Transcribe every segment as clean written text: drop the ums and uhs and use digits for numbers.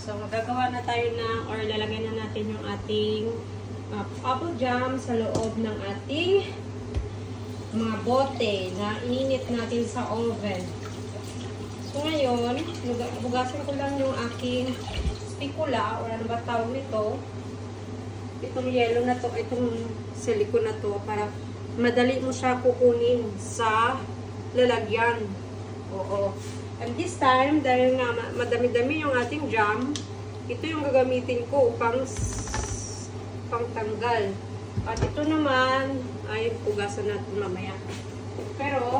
So, magagawa na tayo na or lalagay na natin yung ating apple jam sa loob ng ating mga bote na ininit natin sa oven. So, ngayon, bugasan ko lang yung aking spicula or ano ba tawag nito. Itong yellow na to, itong silicone na to para madali mo siya kukunin sa lalagyan. Oo. And this time, dahil nga madami-dami yung ating jam, ito yung gagamitin ko upang pangtanggal. At ito naman ay pugasan natin mamaya. Pero,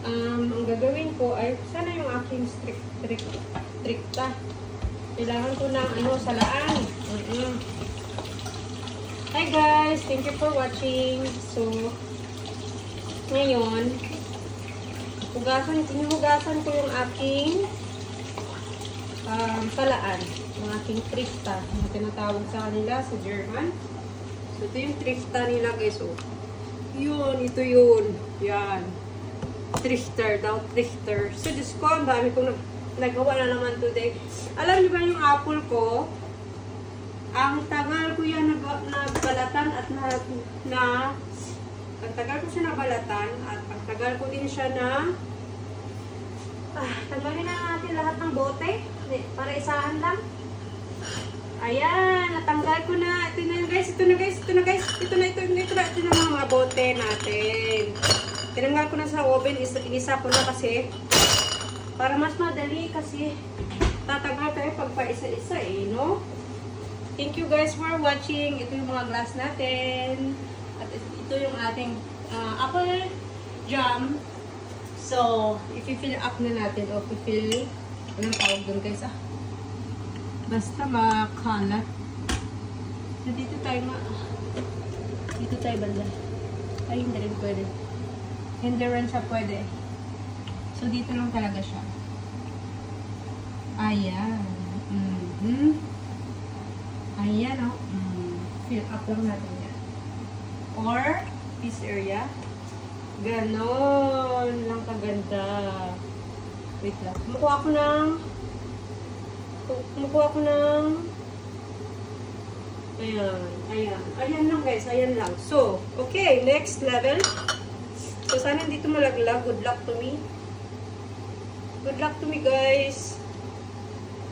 ang gagawin ko ay, sana yung aking strikta. Kailangan ko ng salaan. Hi guys! Thank you for watching. So, ngayon, hinuhugasan ko yung aking salaan. Yung aking trifta. Yung tinatawag sa kanila sa German. So, ito yung trifta nila guys. Oh. Yun, ito yun. Yan. Trifter daw, trifter. So, Diyos ko, ang dami kong nagawa na naman today. Alam niyo ba yung apple ko? Ang tagal ko yan nagbalatan at ang tagal ko siya nabalatan at ang tagal ko din siya na tanggalin na natin lahat ng bote para isahan lang. Ayan, natanggal ko na. Ito na yun guys, ito na guys, ito na guys, ito na mga bote natin. Tinanggal ko na sa oven, inisa ko na kasi para mas madali kasi tatagal tayo pag paisa-isa no? Thank you guys for watching. Ito yung mga glass natin. At ito yung ating apple jam. So, i-fill up na natin. O, i-fill. Anong tawag doon guys basta makalat. So, dito tayo banda. Ay, hindi rin pwede. Hindi rin siya pwede. So, dito lang talaga siya. Ayan. Ayan, o. Fill up lang natin yan. Or, this area. Ganon lang kaganda. Wait lang. Kumukuha ko ng ayan lang guys. Ayan lang. So, okay. Next level. So, sana dito malaglag. Good luck to me. Good luck to me guys.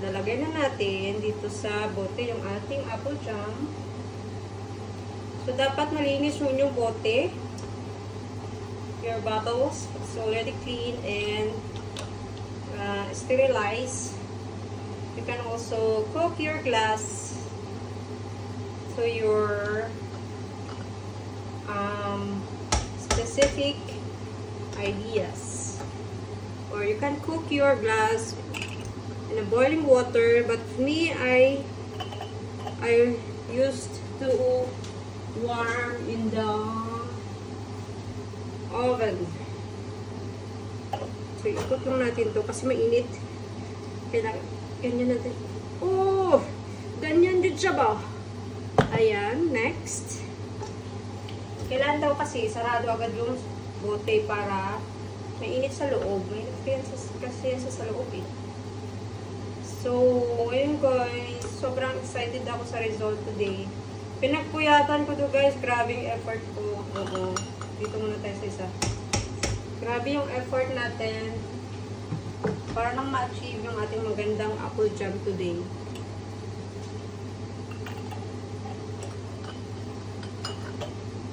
Lalagay na natin dito sa bote yung ating apple jam. So, dapat malinis yung bote. Your bottles. It's already clean and sterilized. You can also cook your glass to your specific ideas. Or you can cook your glass in a boiling water, but me, I used to warm in the oven. So, ikot lang natin to kasi mainit. Kailangan, ganyan natin. Oh! Ganyan din siya ba? Ayan, next. Kailangan daw kasi sarado agad yung bote para mainit sa loob. Mainit kasi sa loob eh. So, ayun guys, sobrang excited ako sa result today. Pinagpuyatan ko to guys, grabe yung effort ko. Oo. Dito muna tayo sa isa. Grabe yung effort natin para nang ma-achieve yung ating magandang apple jam today.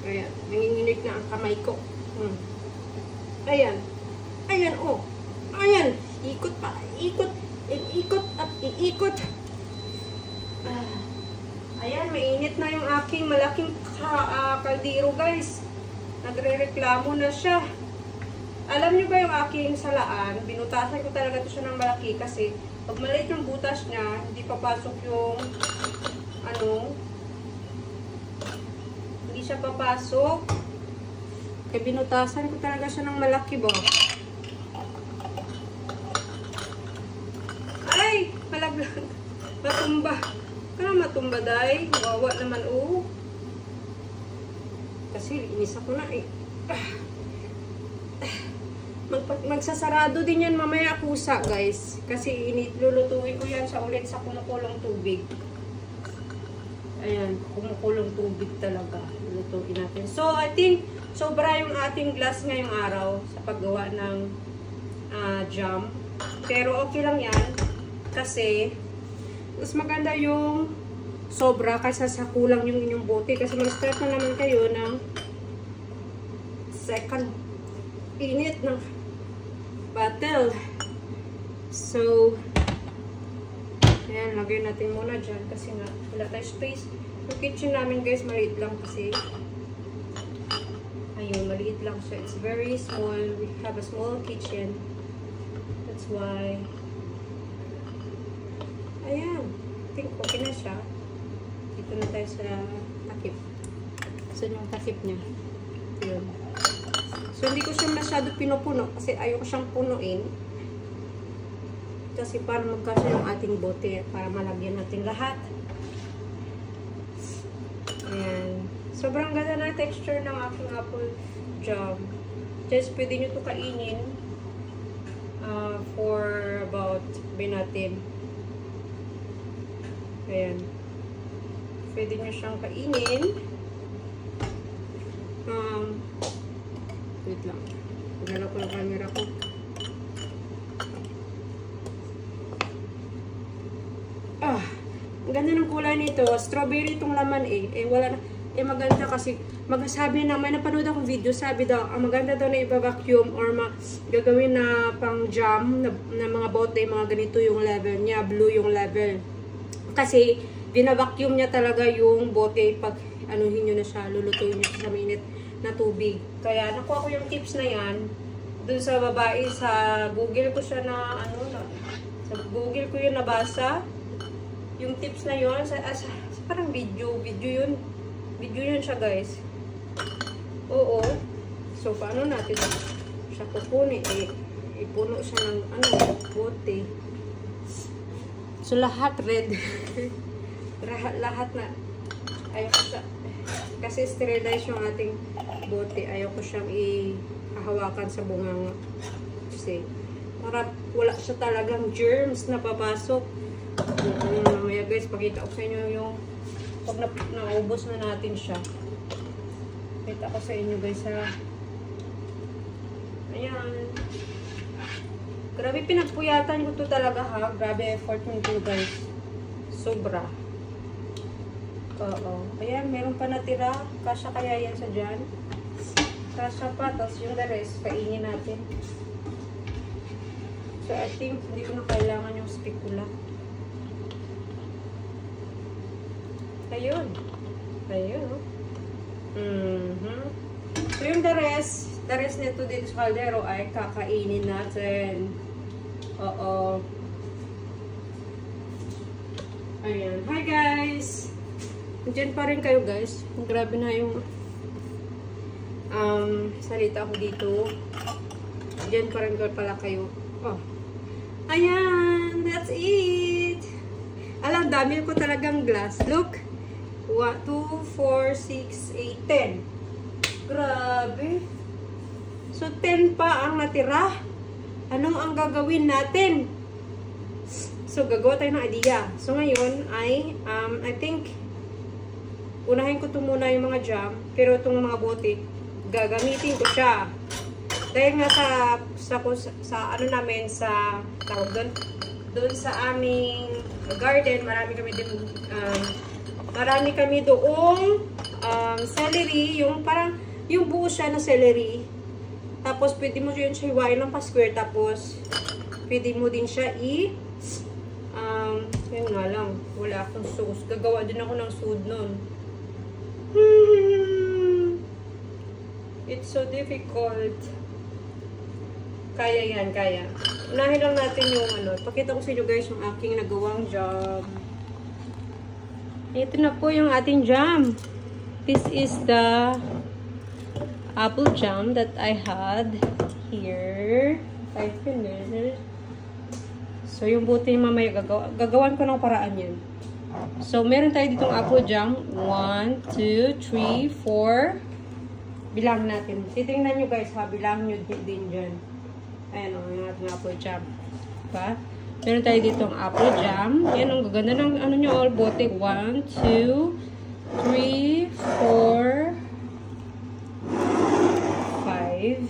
Ayan, nanginginig na ang kamay ko. Ayan. Ayan, oh. Ayan. Ikot pa. Ikot. Iikot at iikot. Ayan, mainit na yung aking malaking kaldero guys. Nagre-reklamo na siya. Alam niyo ba yung aking salaan? Binutasan ko talaga ito siya ng malaki kasi pag maliit yung butas niya, hindi papasok yung hindi siya papasok. Kaya binutasan ko talaga siya ng malaki ba? Ay! Malaglag. Matumba. Kaya matumba dahi. Wawa naman oh. Kasi inis ako na eh. Magsasarado din yan mamaya kusa guys. Kasi lulutuin ko yan ulit sa kumukulong tubig. Ayan, kumukulong tubig talaga. Lutuin natin. So, I think, sobra yung ating glass ngayong araw sa paggawa ng jam. Pero okay lang yan. Kasi, mas maganda yung sobra kaysa sa kulang yung inyong bote. Kasi mag-start na naman kayo ng second init ng battle. So, ayan, lagay natin muna dyan kasi nga wala tayo space. Yung kitchen namin guys, maliit lang kasi. Ayun, maliit lang siya. It's very small. We have a small kitchen. That's why. Ayan. I think okay na siya. Dito na tayo sa takip. Saan yung takip niya? Yun. So, hindi ko siya masyado pinupuno kasi ayoko siyang punuin. Kasi para magkasya yung ating bote, para malagyan natin lahat. Ayan. Sobrang ganda na texture ng aking apple jam. Just pwede nyo ito kainin for about natin. Ayan. Pwede nyo siyang kainin. Wait lang. Pagdala ko yung camera ko. Ang ganda ng kulay nito. Strawberry itong laman eh. Wala na. Maganda kasi magsabi na, may napanood akong video, sabi daw, ang maganda daw na iba-vacuum or gagawin na pang jam na mga bote, mga ganito yung level niya, blue yung level. Kasi, bina-vacuum niya talaga yung bote pag anuhin nyo na siya, lulutuin nyo sa mainit na tubig. Kaya, nakuha ko yung tips na yan dun sa babae, sa Google ko siya na, sa Google ko yun nabasa. Yung tips na yun, sa parang video yun. Video yun siya, guys. Oo. So, paano natin siya kukunin? Ipuno siya ng, bote. So, lahat red. lahat na. Ayoko siya. Kasi sterilize yung ating bote. Ayoko siyang ihahawakan sa bunganga. Kasi, para wala siya talagang germs na papasok. Mamaya guys, pakita ko sa inyo yung pag naubos na natin siya. Pakita ko sa inyo guys ha. Ayan. Grabe pinagpuyatan ko to talaga ha. Grabe effort nito guys. Sobra. Oo. Ayan, meron pa natira. Kasya kaya yan sa dyan. Kasya pa. Tapos yung the rest, kainin natin. So I think hindi ko na kailangan yung spicula. Ayun. Ayun. So, yung the rest nito dito sa kaldero ay kakainin natin. Oo. Ayan. Hi, guys! Diyan pa rin kayo, guys. Grabe na yung salita ko dito. Diyan pa rin pala kayo. Oh. Ayan! That's it! Alam, dami ko talagang glass. Look! 1, 2, 4, 6, 8, 10. Grabe. So, 10 pa ang natira. Anong ang gagawin natin? So, gagawa tayo ng idea. So, ngayon ay, I think, unahin ko ito muna yung mga jam. Pero itong mga bote, gagamitin ko siya. Dahil nga sa ano namin, sa, tawag doon sa aming garden, marami kami doong celery, yung parang, yung buo siya na celery. Tapos, pwede mo yun siya hiwain ng pa-square. Tapos, pwede mo din siya yun nga lang, wala akong sauce. Gagawa din ako ng food nun. It's so difficult. Kaya yan, kaya. Unahin lang natin yung pakita ko sa inyo guys yung aking nagawang jam. Ito na po yung ating jam. This is the apple jam that I had here. I finished. So, yung buti mamaya gagawan ko ng paraan yan. So, meron tayo ditong apple jam. 1, 2, 3, 4. Bilang natin. Titingnan nyo guys ha. Bilang nyo din dyan. Ayan o, yung ating apple jam. Diba? Meron tayo dito ang apple jam. Yan, ang gaganda ng ano nyo, all bote. 1, 2, 3, 4, 5,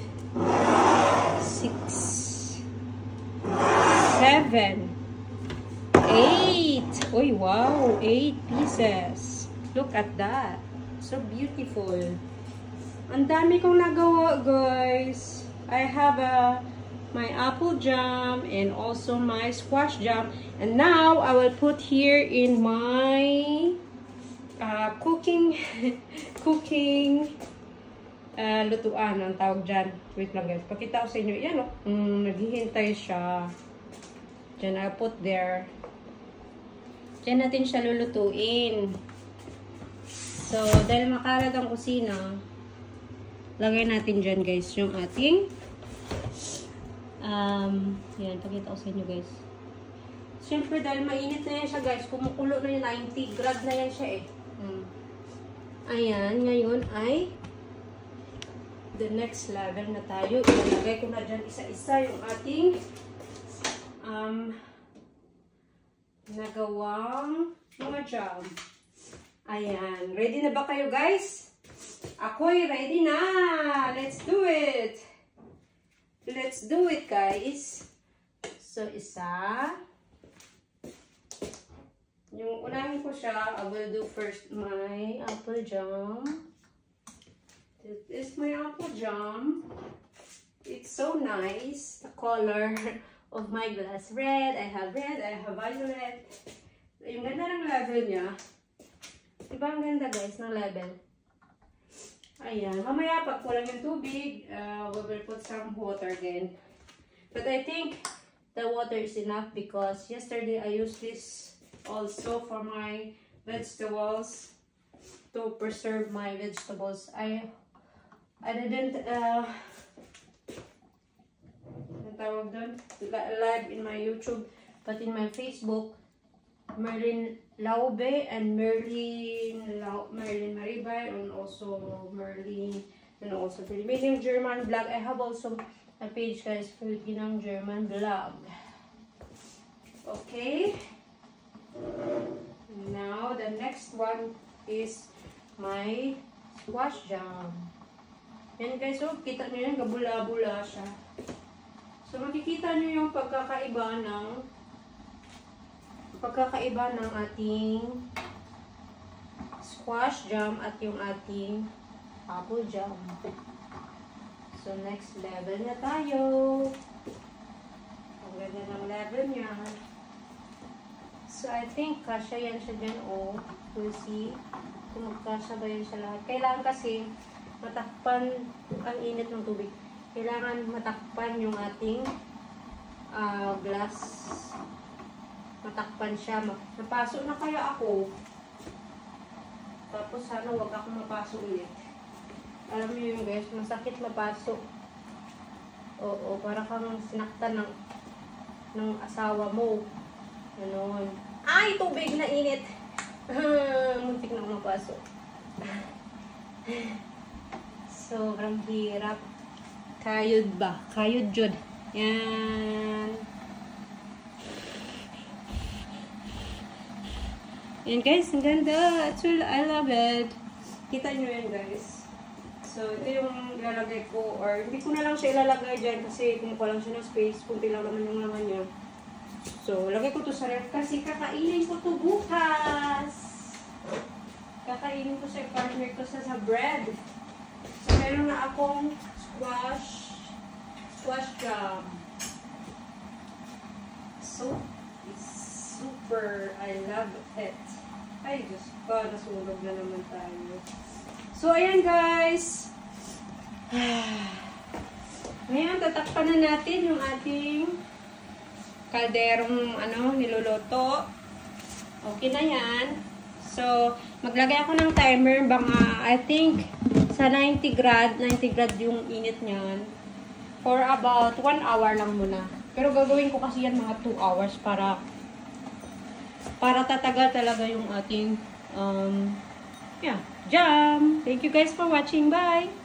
6, 7, 8. Uy, wow. 8 pieces. Look at that. So beautiful. Ang dami kong nagawa, guys. I have my apple jam and also my squash jam. And now, I will put here in my cooking lutuan ang tawag dyan. Wait lang guys. Pakita ko sa inyo. Yan o. Naghihintay siya. Diyan, I'll put there. Diyan natin siya lulutuin. So, dahil makalat ang kusina, lagay natin dyan guys yung ating yan, pakita ko sa inyo guys. Siyempre, dahil mainit na yan siya guys, kumukulo na yung 90 grad na yan siya eh. Ayan, ngayon ay the next level na tayo. Ilalagay ko na dyan isa-isa yung ating nagawang mga jam. Ayan, ready na ba kayo guys? Ako'y ready na! Let's do it! Let's do it, guys. So, isa. Yung unahin ko siya, I will do first my apple jam. This is my apple jam. It's so nice. The color of my glass. Red, I have violet. Yung ganda ng level niya. Diba ang ganda, guys, ng level? Ayan. Mamaya, pag kulang yung tubig, we will put some water then. But I think the water is enough because yesterday I used this also for my vegetables to preserve my vegetables. I didn't tawag doon, live in my YouTube, but in my Facebook, Merlin Laube and Merlin Maribay and also Merlin and also Filipino German vlog. I have also a page guys, Filipino German vlog. Okay. Now the next one is my squash jam. Yan guys, so kita nyo yan, gabula-bula siya. So makikita nyo yung pagkakaiba ng ating squash jam at yung ating apple jam. So, next level na tayo. Ang ganda ng level niya. So, I think kasha yan siya dyan. Oh, we'll see kung magkasya ba yan siya lahat. Kailangan kasi matakpan ang init ng tubig. Kailangan matakpan yung ating glass. Matakpan siya. Napasok na kaya ako. Tapos sana wag ako mapasok ulit. Alam niyo yun guys, masakit mapasok. Oo, para kang sinaktan ng asawa mo. Ganon. Ay, tubig na init. Muntik na mapasok. Sobrang hirap. Kayod ba? Kayod jud. Yan. Yan guys, ang ganda. Actually, I love it. Kita nyo yan guys. So, ito yung ilalagay ko. Or, hindi ko na lang siya ilalagay dyan kasi kumukuha lang siya ng space. Kunti lang naman yung laman niya. So, lagay ko to sa ref kasi kakainin ko to bukas. Kakainin ko sa partner ko sa bread. So, meron na akong squash jam. So, super, I love it. Ay, Diyos ko, nasunog na naman tayo. So, ayan guys. Ngayon, tatakpan na natin yung ating kalderong niluluto. Okay na yan. So, maglagay ako ng timer. Baka, I think, sa 90 grad yung init niyan. For about 1 hour lang muna. Pero gagawin ko kasi yan mga 2 hours para tatagal talaga yung ating jam. Thank you guys for watching. Bye!